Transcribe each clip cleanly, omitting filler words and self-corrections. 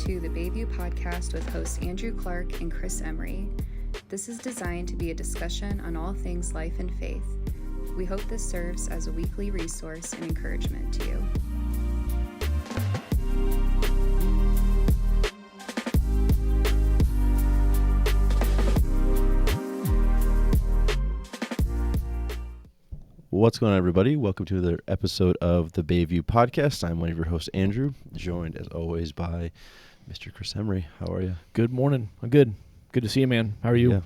to the Bayview Podcast with hosts Andrew Clark and Chris Emery. This is designed to be a discussion on all things life and faith. We hope this serves as a weekly resource and encouragement to you. What's going on, everybody? Welcome to another episode of the Bayview Podcast. I'm one of your hosts, Andrew, joined as always by Mr. Chris Emery. How are you? Good morning. I'm good. Good to see you, man. How are you? Yeah.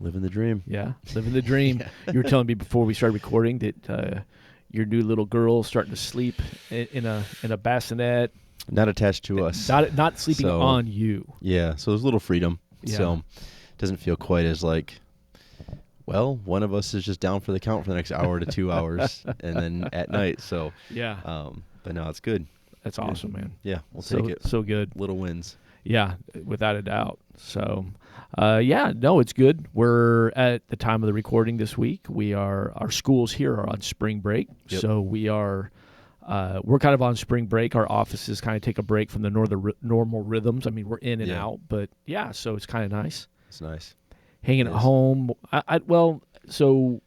Living the dream. Yeah, living the dream. Yeah. You were telling me before we started recording that your new little girl starting to sleep in a bassinet. Not attached to us. Not sleeping on you. Yeah, so there's a little freedom. Yeah. So it doesn't feel quite as like, well, one of us is just down for the count for the next hour to 2 hours, and then at night. So yeah, but no, it's good. That's awesome, man. Yeah, we'll take it. So good. Little wins. Yeah, without a doubt. So, it's good. We're at the time of the recording this week. Our schools here are on spring break, Yep. so we're kind of on spring break. Our offices kind of take a break from the normal rhythms. I mean, we're in and out, but yeah, so it's kind of nice. It's nice. Hanging at home. So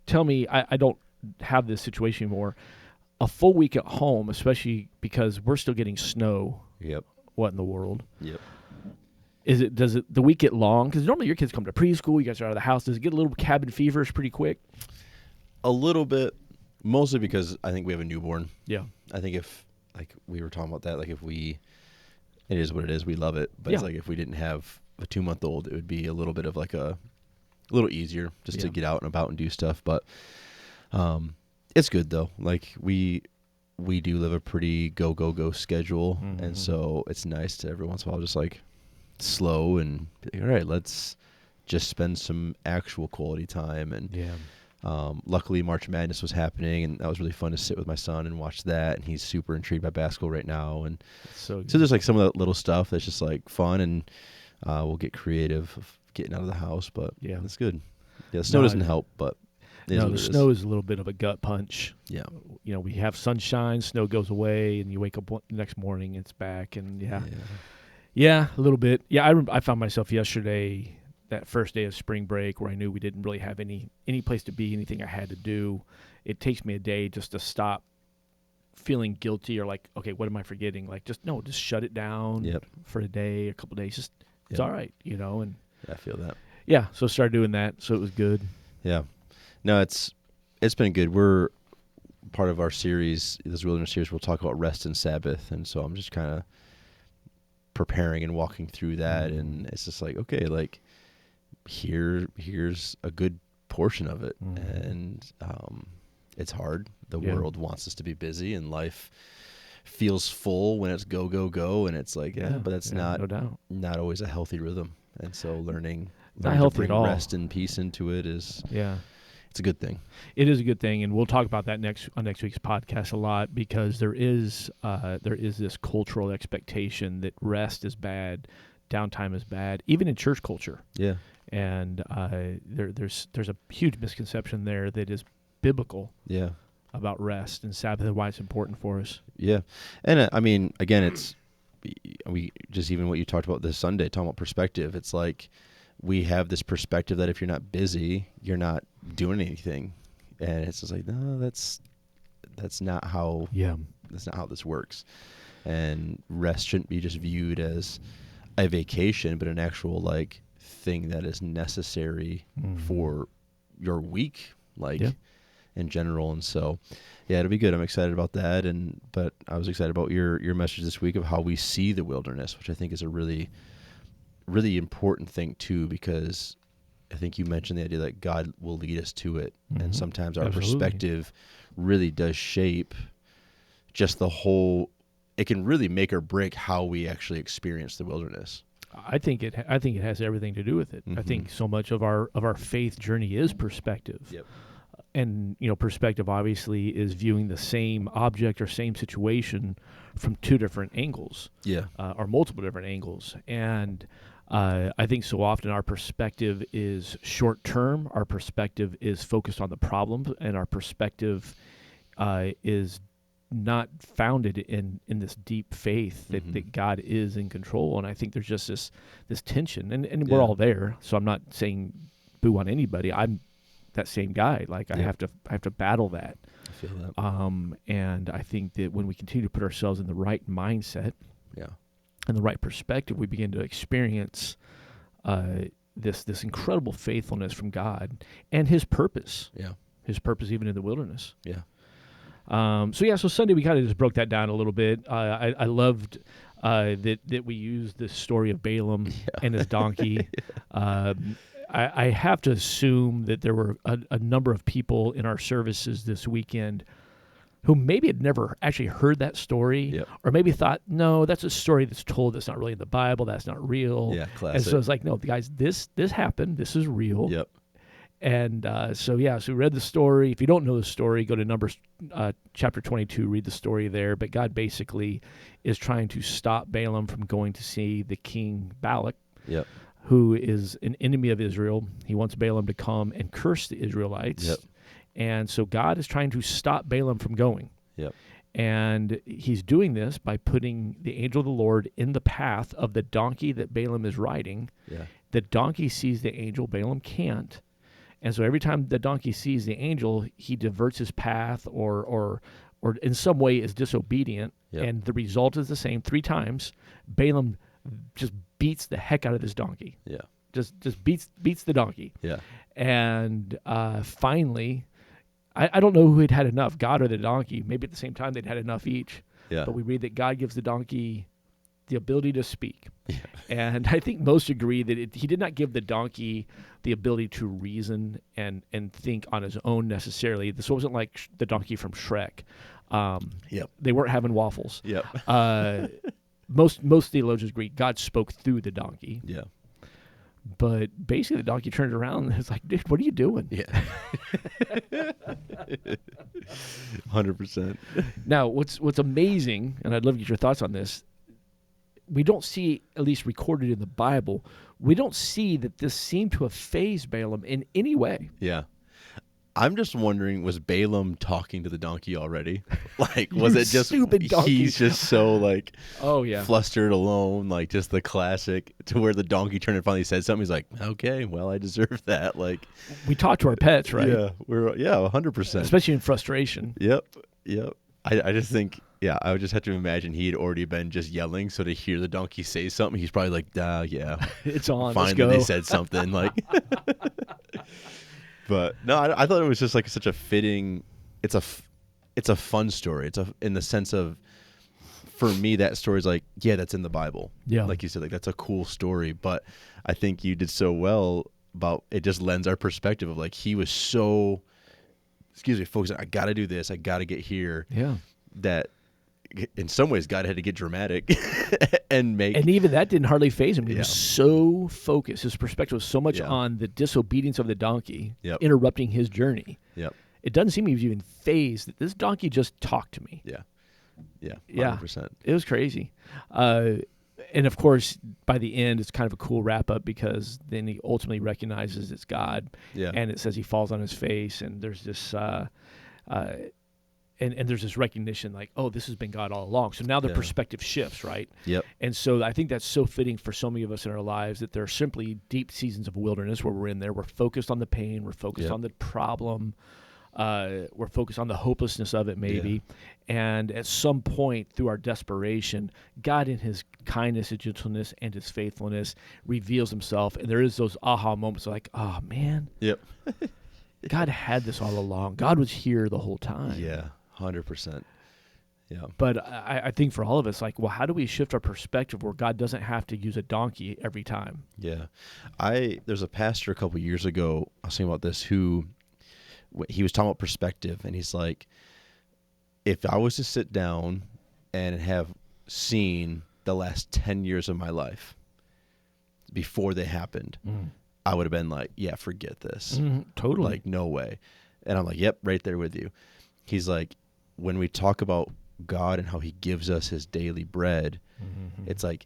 tell me, I don't have this situation anymore. A full week at home, especially because we're still getting snow. Yep. What in the world? Yep. Does the week get long? Because normally your kids come to preschool, you guys are out of the house. Does it get a little cabin feverish pretty quick? A little bit, mostly because I think we have a newborn. Yeah. I think if, like, we were talking about that, like, it is what it is. We love it. But it's like if we didn't have a 2-month-old, it would be a little bit of like a little easier just to get out and about and do stuff. But it's good, though. Like, we do live a pretty go schedule. Mm-hmm. And so it's nice to every once in a while just, like, slow and be like, all right, let's just spend some actual quality time. And luckily March Madness was happening, and that was really fun to sit with my son and watch that. And he's super intrigued by basketball right now. And so there's like some of that little stuff that's just like fun, and we'll get creative of getting out of the house, but it's good. Yeah, the snow doesn't help, but the snow is a little bit of a gut punch. Yeah. You know, we have sunshine, snow goes away, and you wake up the next morning, it's back, and yeah, a little bit. Yeah, I found myself yesterday, that first day of spring break, where I knew we didn't really have any place to be, anything I had to do. It takes me a day just to stop feeling guilty or like, okay, what am I forgetting? Like, just shut it down for a day, a couple of days. It's all right, you know. And I feel that. Yeah, so started doing that, so it was good. Yeah. No, it's been good. We're part of our series, this wilderness series, we'll talk about rest and Sabbath, and so I'm just kind of preparing and walking through that, and it's just like, okay, like here's a good portion of it, and it's hard. The world wants us to be busy, and life feels full when it's go, and it's like, but that's not always a healthy rhythm. And so learning to bring at all. Rest and peace into it is it's a good thing. It is a good thing, and we'll talk about that on next week's podcast a lot, because there is this cultural expectation that rest is bad, downtime is bad, even in church culture. Yeah. And there's a huge misconception there that is biblical. Yeah. About rest and Sabbath and why it's important for us. Yeah. And I mean, again, we just, even what you talked about this Sunday, talking about perspective, it's like we have this perspective that if you're not busy, you're not doing anything. And it's just like, no, that's not how this works. And rest shouldn't be just viewed as a vacation, but an actual like thing that is necessary for your week, like in general. And so it'll be good. I'm excited about that. But I was excited about your message this week of how we see the wilderness, which I think is a really, really important thing too, because I think you mentioned the idea that God will lead us to it. And sometimes our perspective really does shape just the whole, it can really make or break how we actually experience the wilderness. I think it has everything to do with it. I think so much of our faith journey is perspective. Yep. And, perspective obviously is viewing the same object or same situation from two different angles. Yeah. Or multiple different angles. And I think so often our perspective is short term. Our perspective is focused on the problem, and our perspective is not founded in this deep faith that God is in control. And I think there's just this tension, and we're all there. So I'm not saying boo on anybody. I'm that same guy. Like I have to battle that. I feel that. And I think that when we continue to put ourselves in the right mindset, and the right perspective, we begin to experience this incredible faithfulness from God and His purpose. Yeah. His purpose even in the wilderness. Yeah. So Sunday we kind of just broke that down a little bit. I loved that we used the story of Balaam and his donkey. I have to assume that there were a number of people in our services this weekend who maybe had never actually heard that story, or maybe thought, no, that's a story that's told that's not really in the Bible, that's not real. Yeah, classic. And so it's like, no, guys, this happened, this is real. Yep. And so we read the story. If you don't know the story, go to Numbers chapter 22, read the story there. But God basically is trying to stop Balaam from going to see the king Balak, who is an enemy of Israel. He wants Balaam to come and curse the Israelites. Yep. And so God is trying to stop Balaam from going. Yep. And he's doing this by putting the angel of the Lord in the path of the donkey that Balaam is riding. Yeah. The donkey sees the angel, Balaam can't. And so every time the donkey sees the angel, he diverts his path or in some way is disobedient. Yep. And the result is the same 3 times. Balaam just beats the heck out of this donkey. Yeah. Just beats the donkey. Yeah. And finally, I don't know who had enough, God or the donkey. Maybe at the same time they'd had enough each. Yeah. But we read that God gives the donkey the ability to speak. Yeah. And I think most agree that he did not give the donkey the ability to reason and think on his own necessarily. This wasn't like the donkey from Shrek. They weren't having waffles. Yep. Most theologians agree God spoke through the donkey. Yeah. But basically the donkey turned around and was like, dude, what are you doing? Yeah. 100%. Now, what's amazing, and I'd love to get your thoughts on this, we don't see, at least recorded in the Bible, we don't see that this seemed to have fazed Balaam in any way. Yeah. I'm just wondering, was Balaam talking to the donkey already? Like, was it just stupid donkey. He's just so like, flustered, alone, like just the classic to where the donkey turned and finally said something. He's like, okay, well, I deserve that. Like, we talk to our pets, right? Yeah, 100%, especially in frustration. Yep. I just think, I would just have to imagine he had already been just yelling. So to hear the donkey say something, he's probably like, yeah, it's on. Fine let's go. that they said something like. But no, I thought it was just like such a fitting. It's a fun story. It's in the sense of, for me, that story is like, that's in the Bible. Yeah, like you said, like that's a cool story. But I think you did so well about it. Just lends our perspective of like he was so, focused on, I got to do this. I got to get here. Yeah, that in some ways God had to get dramatic and even that didn't hardly faze him. He was so focused. His perspective was so much on the disobedience of the donkey interrupting his journey. Yep. It doesn't seem he was even fazed that this donkey just talked to me. Yeah, 100%. It was crazy. And of course, by the end, it's kind of a cool wrap up because then he ultimately recognizes it's God. Yeah. And it says he falls on his face, and there's this and there's this recognition like, oh, this has been God all along. So now the perspective shifts, right? Yep. And so I think that's so fitting for so many of us in our lives that there are simply deep seasons of wilderness where we're in there. We're focused on the pain. We're focused on the problem. We're focused on the hopelessness of it maybe. And at some point through our desperation, God in his kindness, his gentleness, and his faithfulness reveals himself. And there is those aha moments like, oh, man. Yep. God had this all along. God was here the whole time. Yeah. 100%. Yeah. But I think for all of us, like, well, how do we shift our perspective where God doesn't have to use a donkey every time? Yeah. There's a pastor a couple years ago, I was saying about this, who he was talking about perspective, and he's like, if I was to sit down and have seen the last 10 years of my life before they happened, I would have been like, forget this. Totally. Like, no way. And I'm like, yep, right there with you. He's like, when we talk about God and how he gives us his daily bread, it's like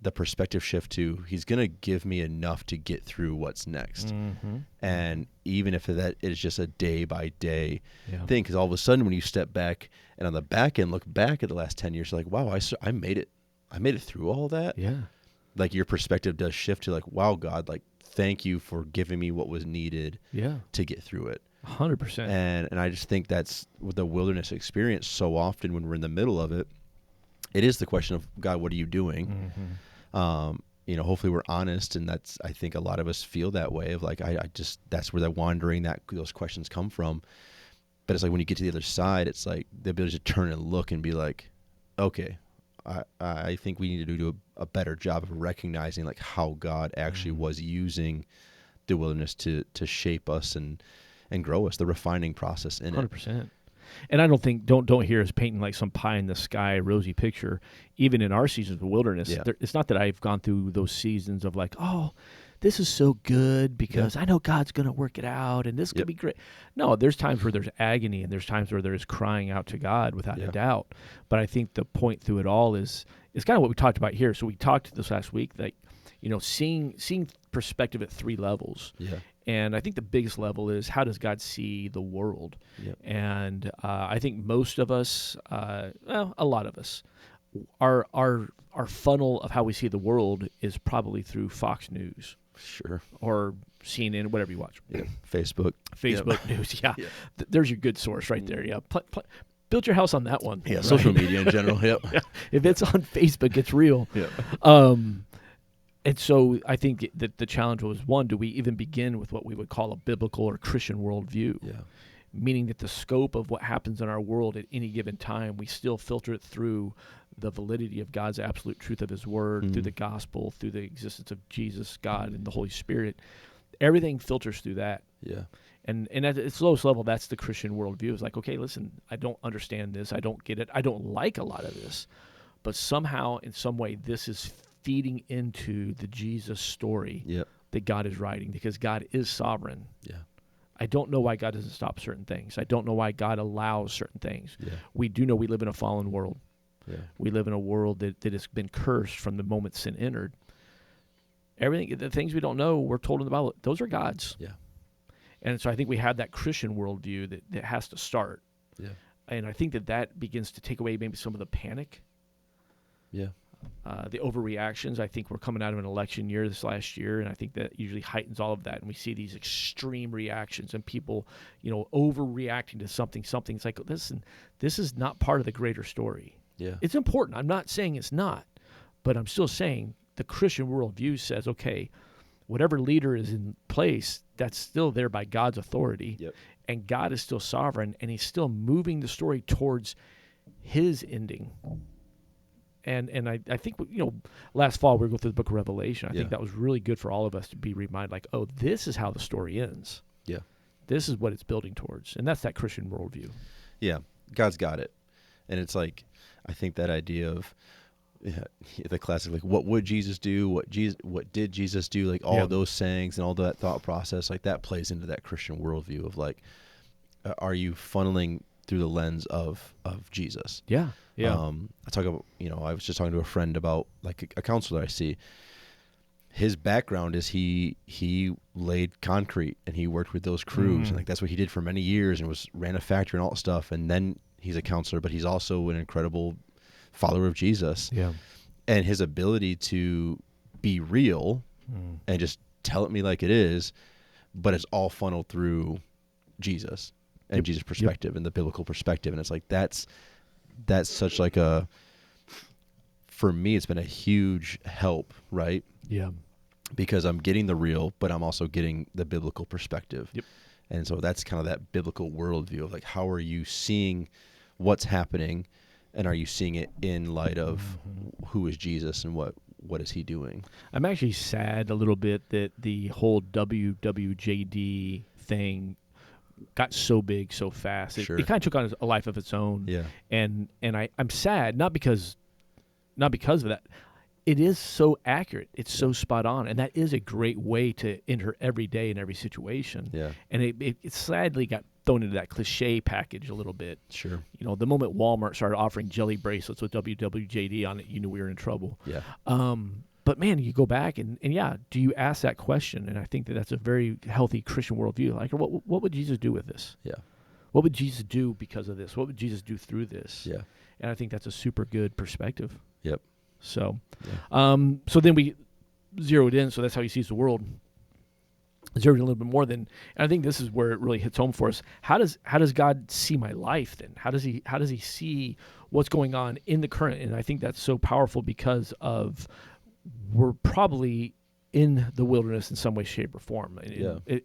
the perspective shift to he's going to give me enough to get through what's next. Mm-hmm. And even if that is just a day by day Yeah. thing, because all of a sudden when you step back and on the back end, look back at the last 10 years, you're like, wow, I made it. I made it through all that. Yeah. Like your perspective does shift to like, wow, God, like, thank you for giving me what was needed to get through it. 100%. And I just think that's with the wilderness experience. So often when we're in the middle of it, it is the question of, God, what are you doing? Mm-hmm. You know, hopefully we're honest, and that's, I think a lot of us feel that way of like, I just, that's where that wandering, those questions come from. But it's like when you get to the other side, it's like the ability to turn and look and be like, okay, I think we need to do a better job of recognizing like how God actually was using the wilderness to shape us and grow us, the refining process in 100%. And I don't think don't hear us painting like some pie in the sky rosy picture. Even in our seasons of wilderness, it's not that I've gone through those seasons of like, oh, this is so good because I know God's going to work it out and this could be great. No, there's times where there's agony and there's times where there's crying out to God without a doubt. But I think the point through it all is kind of what we talked about here. So we talked this last week that, you know, seeing perspective at 3 levels. Yeah. And I think the biggest level is, how does God see the world? Yep. And I think most of us, well, a lot of us, our funnel of how we see the world is probably through Fox News. Sure. Or CNN, whatever you watch. Yeah. Facebook News, yeah. There's your good source right there, yeah. Build your house on that one. Yeah, right? Social media in general, yeah. If it's on Facebook, it's real. Yeah. And so I think that the challenge was, one, do we even begin with what we would call a biblical or Christian worldview? Yeah. Meaning that the scope of what happens in our world at any given time, we still filter it through the validity of God's absolute truth of his word, through the gospel, through the existence of Jesus, God, and the Holy Spirit. Everything filters through that. Yeah. And at its lowest level, that's the Christian worldview. It's like, okay, listen, I don't understand this. I don't get it. I don't like a lot of this. But somehow, in some way, this is feeding into the Jesus story that God is writing, because God is sovereign. Yeah. I don't know why God doesn't stop certain things. I don't know why God allows certain things. Yeah. We do know we live in a fallen world. Yeah. We live in a world that has been cursed from the moment sin entered. Everything, the things we don't know, we're told in the Bible, those are God's. Yeah. And so I think we have that Christian worldview that has to start. Yeah. And I think that begins to take away maybe some of the panic. Yeah. The overreactions. I think we're coming out of an election year this last year, and I think that usually heightens all of that. And we see these extreme reactions and people, overreacting to something. It's like, listen, this is not part of the greater story. Yeah. It's important. I'm not saying it's not, but I'm still saying the Christian worldview says, okay, whatever leader is in place, that's still there by God's authority. Yep. And God is still sovereign, and he's still moving the story towards his ending. And I think, last fall we were going through the book of Revelation. I think that was really good for all of us to be reminded, like, oh, this is how the story ends. Yeah. This is what it's building towards. And that's that Christian worldview. Yeah. God's got it. And it's like, I think that idea of the classic, like, what would Jesus do? What did Jesus do? Like, all those sayings and all that thought process, like, that plays into that Christian worldview of, like, are you funneling through the lens of Jesus? Yeah. Yeah. I talk about, I was just talking to a friend about, like, a counselor I see. His background is he laid concrete and he worked with those crews, and like that's what he did for many years, and ran a factory and all that stuff. And then he's a counselor, but he's also an incredible follower of Jesus. Yeah. And his ability to be real and just tell it me like it is, but it's all funneled through Jesus and Jesus' perspective and the biblical perspective. And it's like, that's such like for me, it's been a huge help, right? Yeah. Because I'm getting the real, but I'm also getting the biblical perspective. Yep. And so that's kind of that biblical worldview of, like, how are you seeing what's happening, and are you seeing it in light of who is Jesus and what is he doing? I'm actually sad a little bit that the whole WWJD thing got so big so fast. It kind of took on a life of its own. Yeah. And I'm sad, not because of that. It is so accurate. It's so spot on. And that is a great way to enter every day in every situation. Yeah. And it sadly got thrown into that cliche package a little bit. Sure. The moment Walmart started offering jelly bracelets with WWJD on it, you knew we were in trouble. Yeah. But man, you go back and yeah, do you ask that question? And I think that's a very healthy Christian worldview. Like, what would Jesus do with this? Yeah. What would Jesus do because of this? What would Jesus do through this? Yeah. And I think that's a super good perspective. Yep. So, Yeah. So then we zeroed in. So that's how he sees the world. Zeroed in a little bit more than, and I think this is where it really hits home for us. How does God see my life then? How does he see what's going on in the current? And I think that's so powerful because of we're probably in the wilderness in some way, shape, or form.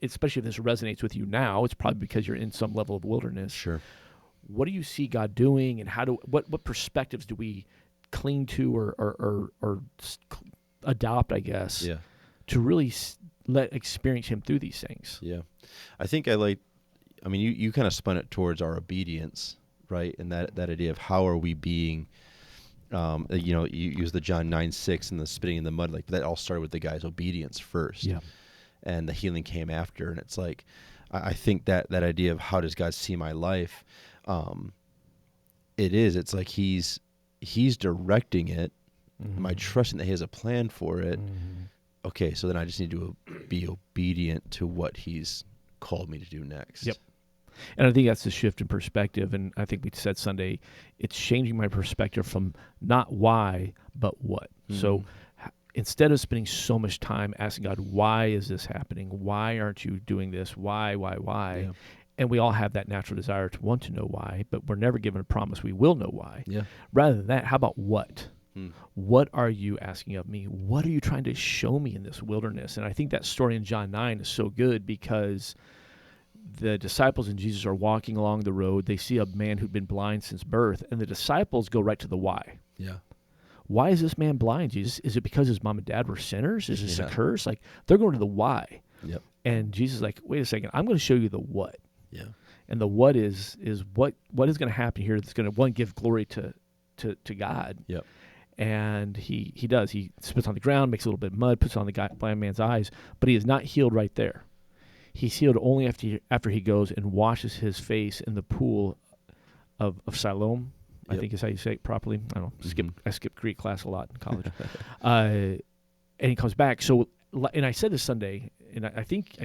Especially if this resonates with you now, it's probably because you're in some level of wilderness. Sure. What do you see God doing, and what perspectives do we cling to or adopt, I guess, to really experience him through these things? Yeah. I think you kind of spun it towards our obedience, right? And that idea of how are we being, you use the John 9:6 and the spitting in the mud, like that all started with the guy's obedience first. Yeah. And the healing came after. And it's like, I think that idea of how does God see my life, it's like he's directing it. Mm-hmm. Am I trusting that he has a plan for it? Mm-hmm. Okay, so then I just need to be obedient to what he's called me to do next. Yep. And I think that's the shift in perspective. And I think we said Sunday, it's changing my perspective from not why, but what. Mm-hmm. So instead of spending so much time asking God, why is this happening? Why aren't you doing this? Why? Yeah. And we all have that natural desire to want to know why, but we're never given a promise we will know why. Yeah. Rather than that, how about what? What are you asking of me? What are you trying to show me in this wilderness? And I think that story in John 9 is so good because the disciples and Jesus are walking along the road. They see a man who'd been blind since birth, and the disciples go right to the why. Yeah. Why is this man blind, Jesus? Is it because his mom and dad were sinners? Is this a curse? Like, they're going to the why. Yep. And Jesus is like, wait a second, I'm going to show you the what. Yeah. And the what is what is going to happen here that's going to, one, give glory to God. Yep. And he does. He spits on the ground, makes a little bit of mud, puts it on the blind man's eyes, but he is not healed right there. He's healed only after he goes and washes his face in the pool of Siloam. Yep. I think is how you say it properly. I don't know. Mm-hmm. I skipped Greek class a lot in college. And he comes back. So, and I said this Sunday, and I think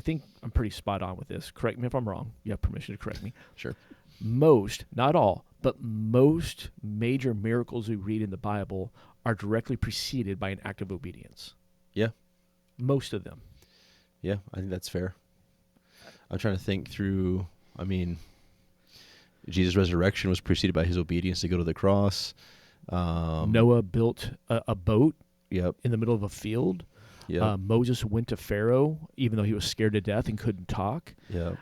I'm pretty spot on with this. Correct me if I'm wrong. You have permission to correct me. Sure. Most, not all, but most major miracles we read in the Bible are directly preceded by an act of obedience. Yeah. Most of them. Yeah, I think that's fair. I'm trying to think through, Jesus' resurrection was preceded by his obedience to go to the cross. Noah built a boat in the middle of a field. Yep. Moses went to Pharaoh, even though he was scared to death and couldn't talk. Yeah.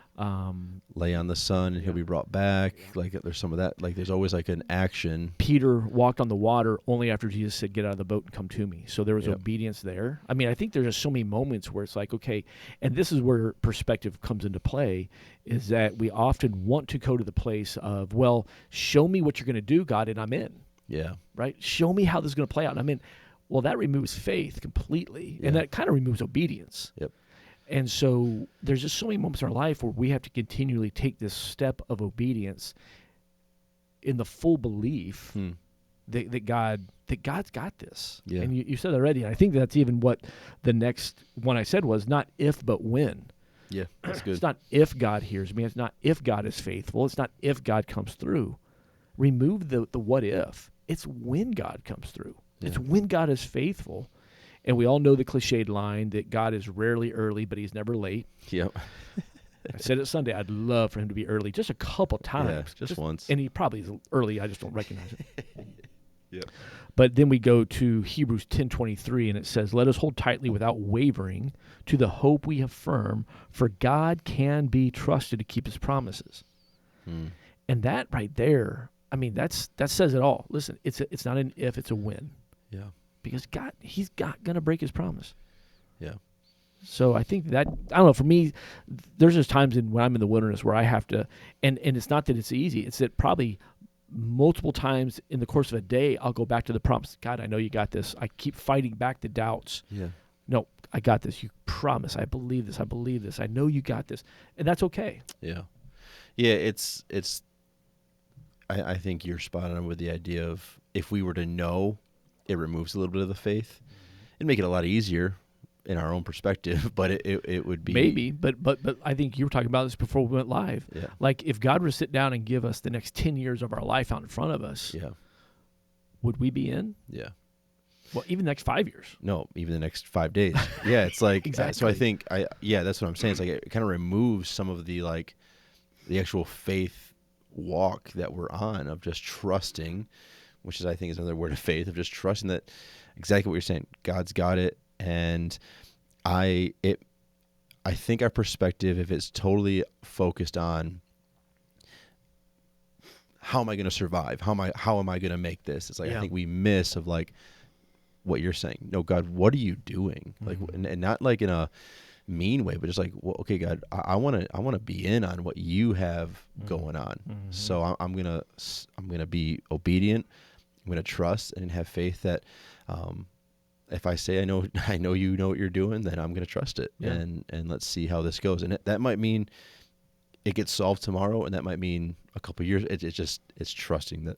Lay on the sun and he'll be brought back. Like there's some of that. Like there's always like an action. Peter walked on the water only after Jesus said, "Get out of the boat and come to me." So there was obedience there. I mean, I think there's just so many moments where it's like, okay, and this is where perspective comes into play, is that we often want to go to the place of, well, show me what you're going to do, God, and I'm in. Yeah. Right? Show me how this is going to play out, and I'm in. Well, that removes faith completely, and that kind of removes obedience. Yep. And so there's just so many moments in our life where we have to continually take this step of obedience in the full belief that God's got this. Yeah. And you said already, and I think that's even what the next one I said was, not if but when. Yeah, that's good. It's not if God hears me. It's not if God is faithful. It's not if God comes through. Remove the what if. It's when God comes through. Yeah. It's when God is faithful. And we all know the cliched line that God is rarely early, but he's never late. Yep. I said it Sunday, I'd love for him to be early just a couple times. Yeah, just once. And he probably is early, I just don't recognize it. Yep. But then we go to Hebrews 10:23, and it says, "Let us hold tightly without wavering to the hope we have firm, for God can be trusted to keep his promises." And that right there, I mean, that says it all. Listen, it's not an if, it's a when. Yeah. Because God, he's gonna break his promise. Yeah. So I think that, I don't know, for me, there's just times when I'm in the wilderness where I have to, and it's not that it's easy, it's that probably multiple times in the course of a day, I'll go back to the promise. God, I know you got this. I keep fighting back the doubts. Yeah. No, I got this. You promise. I believe this. I believe this. I know you got this. And that's okay. Yeah. Yeah, it's I think you're spot on with the idea of if we were to know, it removes a little bit of the faith. It'd make it a lot easier in our own perspective, but it would be maybe. But I think you were talking about this before we went live. Yeah. Like if God were to sit down and give us the next 10 years of our life out in front of us, Yeah. would we be in? Yeah. Well, even the next 5 years. No, even the next 5 days. Yeah, it's like Exactly. so I think that's what I'm saying. It's like it kind of removes some of the the actual faith walk that we're on of just trusting, which is I think is another word of faith, of just trusting that exactly what you're saying. God's got it, and I think our perspective, if it's totally focused on how am I going to survive, how am I going to make this, it's like I think we miss of like what you're saying. No, God, what are you doing? Like, and not like in a mean way, but just like, well, okay, God, I want to be in on what you have going on. So I'm gonna be obedient. I'm gonna trust and have faith that if I say I know you know what you're doing, then I'm gonna trust it. Yeah. And let's see how this goes. And that might mean it gets solved tomorrow, and that might mean a couple of years. It's trusting that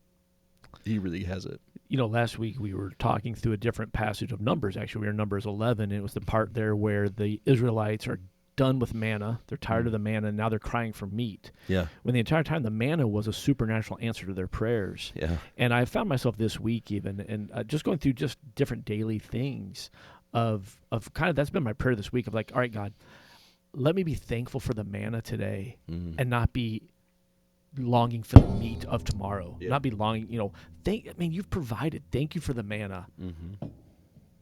He really has it. You know, last week we were talking through a different passage of Numbers. Actually, we were in Numbers 11, and it was the part there where the Israelites are done with manna. They're tired of the manna, and now they're crying for meat. Yeah. When the entire time the manna was a supernatural answer to their prayers. Yeah. And I found myself this week even, and just going through just different daily things of kind of, that's been my prayer this week of like, all right, God, let me be thankful for the manna today and not be longing for the meat of tomorrow. Not be longing, you've provided. Thank you for the manna.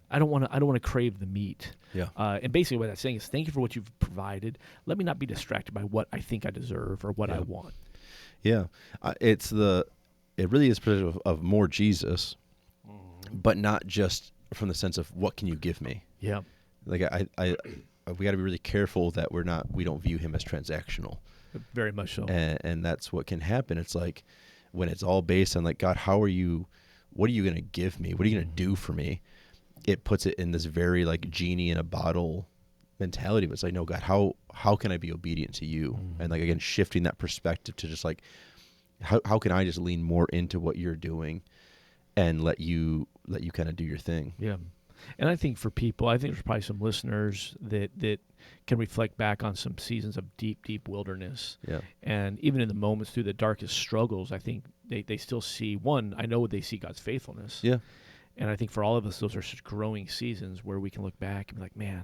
I don't want to crave the meat. Yeah. And basically what that's saying is thank you for what you've provided. Let me not be distracted by what I think I deserve or what I want. Yeah. It really is perspective of more Jesus, but not just from the sense of what can you give me? Yeah. Like we got to be really careful that we don't view him as transactional. Very much so. And that's what can happen. It's like when it's all based on like, God, what are you going to give me? What are you going to do for me? It puts it in this very like genie in a bottle mentality. But it's like, no, God, how can I be obedient to you? And like, again, shifting that perspective to just like, how can I just lean more into what you're doing and let you kind of do your thing? Yeah. And I think for people, I think there's probably some listeners that can reflect back on some seasons of deep, deep wilderness. Yeah. And even in the moments through the darkest struggles, I think they still see, I know they see God's faithfulness. Yeah. And I think for all of us, those are such growing seasons where we can look back and be like, man,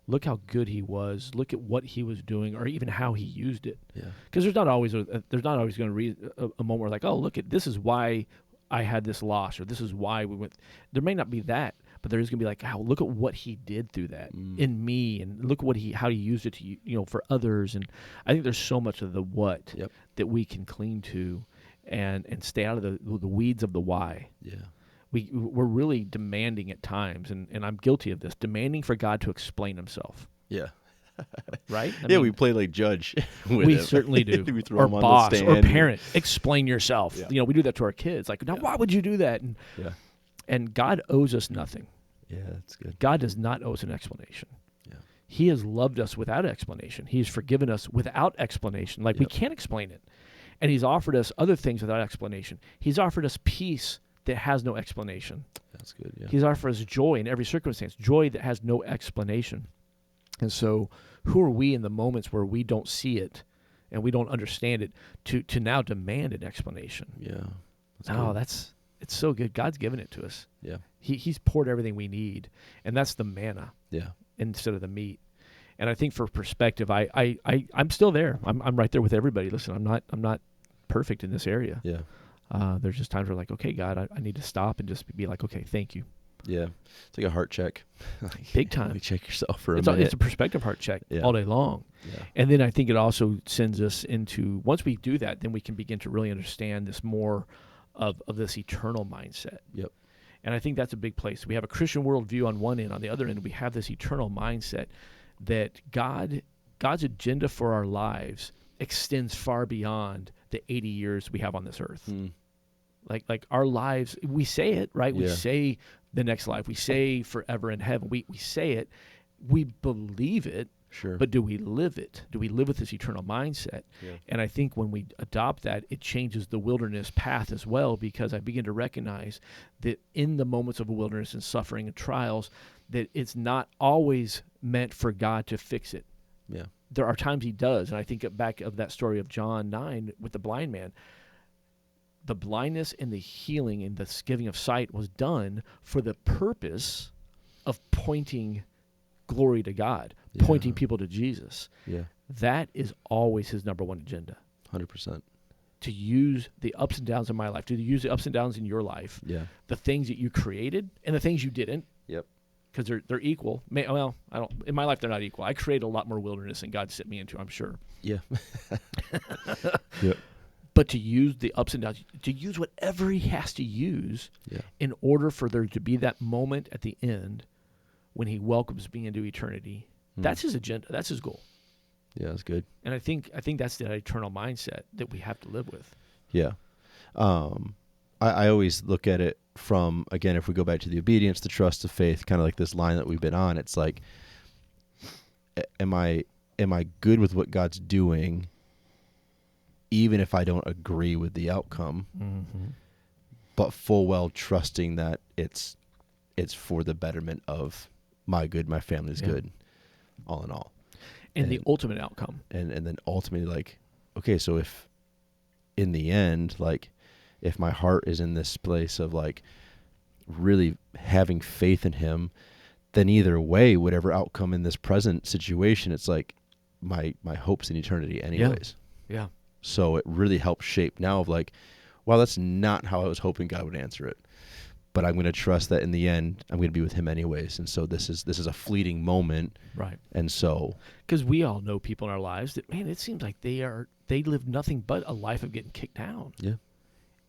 look how good he was. Look at what he was doing, or even how he used it. Yeah. Because there's not always going to be a moment where like, oh, look at this is why I had this loss, or this is why we went. There may not be that, but there is going to be like, oh, look at what he did through that in me, and look at how he used it to for others. And I think there's so much of the what that we can cling to, and stay out of the weeds of the why. Yeah. We're really demanding at times, and I'm guilty of this, demanding for God to explain himself. Yeah. Right? I yeah, mean, we play like judge with we him. certainly do. We throw or him on boss, the or stand. parent, explain yourself. Yeah. We do that to our kids. Like, now why would you do that? And God owes us nothing. Yeah, that's good. God does not owe us an explanation. Yeah. He has loved us without explanation. He's forgiven us without explanation. Like, we can't explain it. And he's offered us other things without explanation. He's offered us peace that has no explanation. That's good, yeah. He's offered us joy in every circumstance, joy that has no explanation. And so who are we in the moments where we don't see it and we don't understand it to now demand an explanation? Yeah. It's so good. God's given it to us. Yeah. He's poured everything we need, and that's the manna. Yeah. Instead of the meat. And I think for perspective, I'm still there. I'm right there with everybody. Listen, I'm not perfect in this area. Yeah. There's just times where like, okay, God, I need to stop and just be like, okay, thank you. Yeah. It's like a heart check. Big time. Like check yourself for a minute. It's a perspective heart check all day long. Yeah. And then I think it also sends us into, once we do that, then we can begin to really understand this more of this eternal mindset. Yep. And I think that's a big place. We have a Christian worldview on one end. On the other end, we have this eternal mindset that God's agenda for our lives extends far beyond the 80 years we have on this earth. Like our lives, we say it, right? We say the next life. We say forever in heaven. We say it. We believe it. Sure. But do we live it? Do we live with this eternal mindset? Yeah. And I think when we adopt that, it changes the wilderness path as well, because I begin to recognize that in the moments of wilderness and suffering and trials, that it's not always meant for God to fix it. Yeah. There are times he does, and I think back of that story of John 9 with the blind man. The blindness and the healing and the giving of sight was done for the purpose of pointing glory to God, pointing people to Jesus. Yeah. That is always his number one agenda. 100%. To use the ups and downs of my life, to use the ups and downs in your life, the things that you created and the things you didn't. Yep. Because they're equal. Well, I don't. In my life, they're not equal. I created a lot more wilderness than God sent me into, I'm sure. Yeah. Yep. But to use the ups and downs, to use whatever he has to use in order for there to be that moment at the end when he welcomes me into eternity. That's his agenda. That's his goal. Yeah, that's good. And I think that's the eternal mindset that we have to live with. Yeah. I always look at it from, again, if we go back to the obedience, the trust, the faith, kind of like this line that we've been on. It's like, am I good with what God's doing, even if I don't agree with the outcome, but full well trusting that it's for the betterment of my good, my family's good, all in all. And the ultimate outcome. And then ultimately, like, okay, so if in the end, like, if my heart is in this place of like really having faith in him, then either way, whatever outcome in this present situation, it's like my hopes in eternity anyways. Yeah. So it really helps shape now of like, well, that's not how I was hoping God would answer it, but I'm going to trust that in the end, I'm going to be with him anyways. And so this is a fleeting moment. Right. And so, because we all know people in our lives that, man, it seems like they live nothing but a life of getting kicked down. Yeah.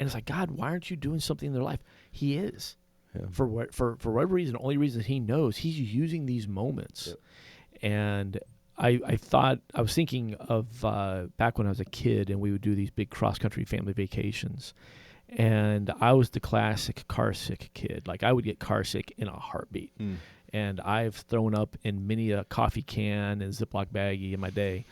And it's like, God, why aren't you doing something in their life? He is. Yeah. For whatever reason, the only reason he knows, he's using these moments. Yep. And I was thinking of back when I was a kid and we would do these big cross-country family vacations. And I was the classic car sick kid. Like, I would get car sick in a heartbeat. And I've thrown up in many a coffee can and Ziploc baggie in my day.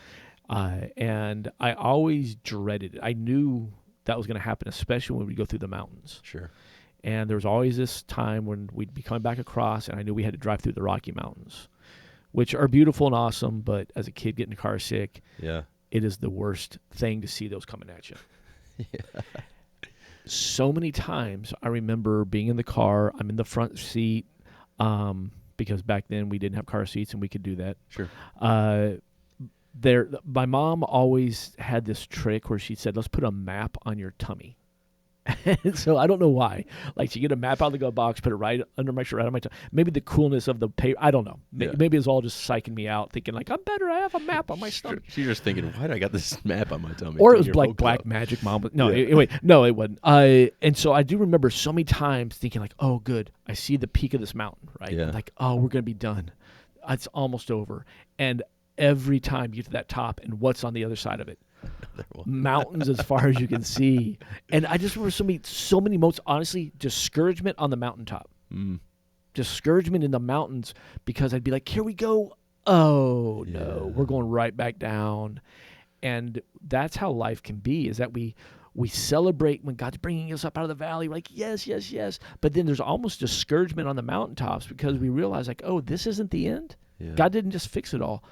And I always dreaded it. I knew that was going to happen, especially when we go through the mountains. Sure. And there was always this time when we'd be coming back across, and I knew we had to drive through the Rocky Mountains, which are beautiful and awesome, but as a kid getting car sick, it is the worst thing to see those coming at you. So many times I remember being in the car, I'm in the front seat, because back then we didn't have car seats and we could do that. Sure. My mom always had this trick where she said, let's put a map on your tummy. And so I don't know why. Like, she get a map out of the glove box, put it right under my shirt, right on my tummy. Maybe the coolness of the paper, I don't know. Maybe it's all just psyching me out, thinking like, I'm better, I have a map on my stomach. She's just thinking, why do I got this map on my tummy? Or it was like black magic, mom. No, anyway, no, it wasn't. And so I do remember so many times thinking like, oh, good, I see the peak of this mountain, right? Yeah. Like, oh, we're going to be done. It's almost over. And every time you get to that top, and what's on the other side of it? Mountains as far as you can see. And I just remember so many moments, honestly, discouragement on the mountaintop. Discouragement in the mountains, because I'd be like, here we go. Oh, no, we're going right back down. And that's how life can be, is that we celebrate when God's bringing us up out of the valley. We're like, yes, yes, yes. But then there's almost discouragement on the mountaintops because we realize like, oh, this isn't the end. Yeah. God didn't just fix it all.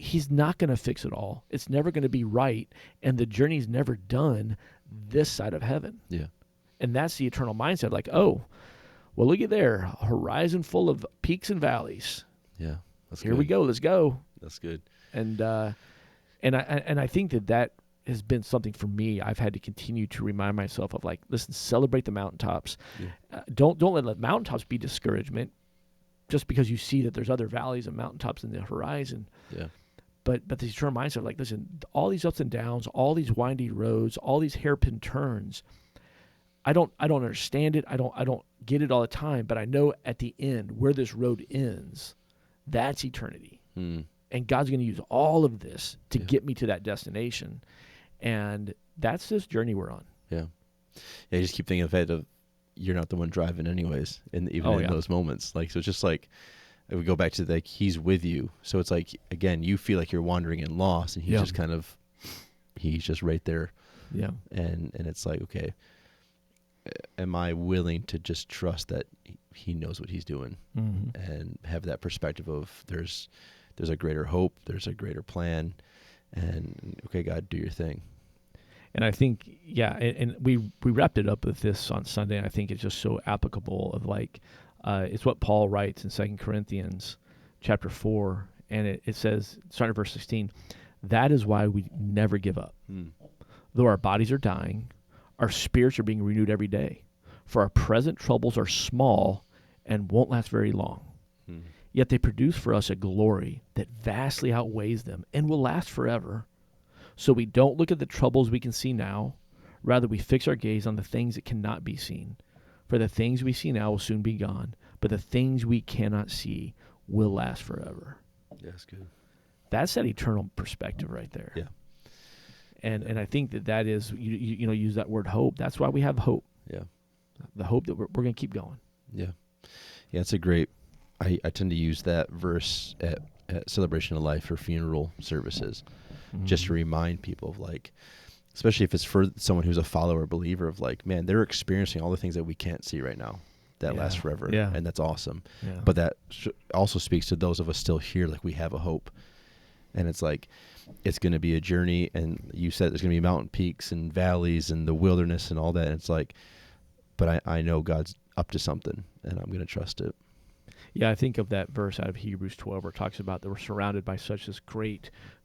He's not going to fix it all. It's never going to be right, and the journey's never done this side of heaven. Yeah. And that's the eternal mindset, like, oh, well, look at there, a horizon full of peaks and valleys. Yeah, that's Here good. we go, let's go. That's good. And I think that has been something for me. I've had to continue to remind myself of, like, listen, celebrate the mountaintops. Yeah. Don't let the mountaintops be discouragement just because you see that there's other valleys and mountaintops in the horizon. Yeah. But the eternal mindset of, like, listen, all these ups and downs, all these windy roads, all these hairpin turns, I don't understand it. I don't get it all the time, but I know at the end where this road ends, that's eternity. And God's going to use all of this to get me to that destination. And that's this journey we're on. Yeah. Yeah, you just keep thinking of it, you're not the one driving anyways, even in those moments. Like, so it's just like, we go back to, like, he's with you. So it's like, again, you feel like you're wandering and lost, and he's just right there. Yeah. And it's like, okay. am I willing to just trust that he knows what he's doing, and have that perspective of there's a greater hope, there's a greater plan, and okay, God, do your thing. And I think, and we wrapped it up with this on Sunday, and I think it's just so applicable of like, it's what Paul writes in 2 Corinthians chapter 4, and it says, starting at verse 16, that is why we never give up. Though our bodies are dying, our spirits are being renewed every day. For our present troubles are small and won't last very long. Yet they produce for us a glory that vastly outweighs them and will last forever. So we don't look at the troubles we can see now. Rather, we fix our gaze on the things that cannot be seen. For the things we see now will soon be gone, but the things we cannot see will last forever. Yeah, that's good. That's that eternal perspective right there. Yeah. And I think that is, you know, use that word hope. That's why we have hope. Yeah. The hope that we're going to keep going. Yeah. Yeah, it's a great, I tend to use that verse at Celebration of Life or funeral services, just to remind people of like, especially if it's for someone who's a follower, believer, of like, man, they're experiencing all the things that we can't see right now that last forever. Yeah. And that's awesome. Yeah. But that also speaks to those of us still here, like we have a hope. And it's like, it's going to be a journey. And you said there's going to be mountain peaks and valleys and the wilderness and all that. And it's like, but I know God's up to something, and I'm going to trust it. Yeah, I think of that verse out of Hebrews 12 where it talks about that we're surrounded by such this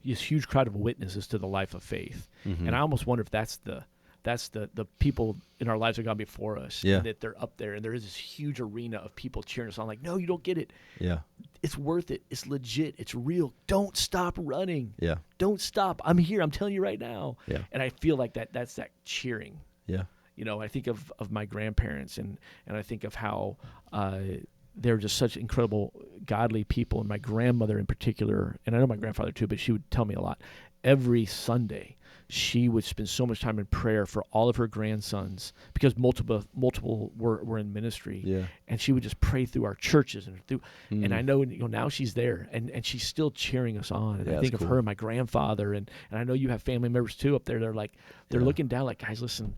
huge crowd of witnesses to the life of faith. And I almost wonder if that's the people in our lives that have gone before us, and that they're up there, and there is this huge arena of people cheering us on, like, no, you don't get it. Yeah. It's worth it. It's legit. It's real. Don't stop running. Yeah. Don't stop. I'm here. I'm telling you right now. Yeah. And I feel like that's that cheering. Yeah. You know, I think of my grandparents, and I think of how they're just such incredible, godly people. And my grandmother in particular, and I know my grandfather too, but she would tell me a lot. Every Sunday, she would spend so much time in prayer for all of her grandsons because multiple were in ministry. Yeah. And she would just pray through our churches and through. And I know, now she's there, and she's still cheering us on. And I think of her and my grandfather, and I know you have family members too up there. They're like, looking down, like, guys, listen.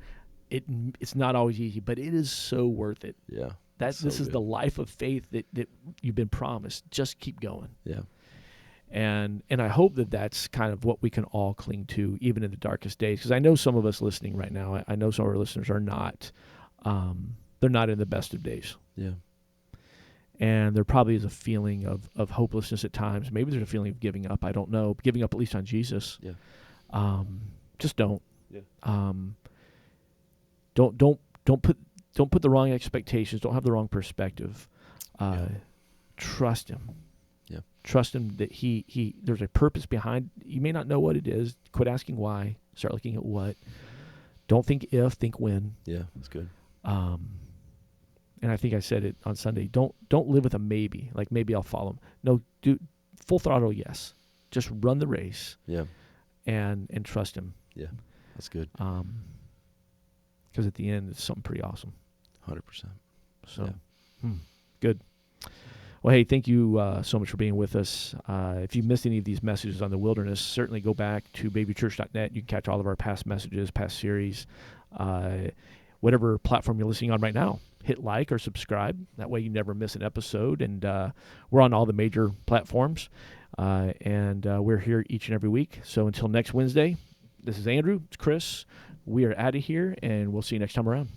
It's not always easy, but it is so worth it. Yeah. This is the life of faith that you've been promised. Just keep going. Yeah. And I hope that's kind of what we can all cling to, even in the darkest days. Because I know some of us listening right now, I know some of our listeners are not, they're not in the best of days. Yeah. And there probably is a feeling of hopelessness at times. Maybe there's a feeling of giving up. I don't know. Giving up at least on Jesus. Yeah. Just don't. Yeah. Don't put the wrong expectations. Don't have the wrong perspective. Trust him. Yeah. Trust him that he there's a purpose behind. You may not know what it is. Quit asking why. Start looking at what. Don't think if, think when. Yeah, that's good. And I think I said it on Sunday. Don't live with a maybe. Like, maybe I'll follow him. No, do full throttle yes. Just run the race. Yeah. And trust him. Yeah. That's good. Because at the end, it's something pretty awesome. 100%. So, good. Well, hey, thank you so much for being with us. If you missed any of these messages on the wilderness, certainly go back to babychurch.net. You can catch all of our past messages, past series. Whatever platform you're listening on right now, hit like or subscribe. That way you never miss an episode. And we're on all the major platforms. And we're here each and every week. So until next Wednesday, this is Andrew. It's Chris. We are out of here, and we'll see you next time around.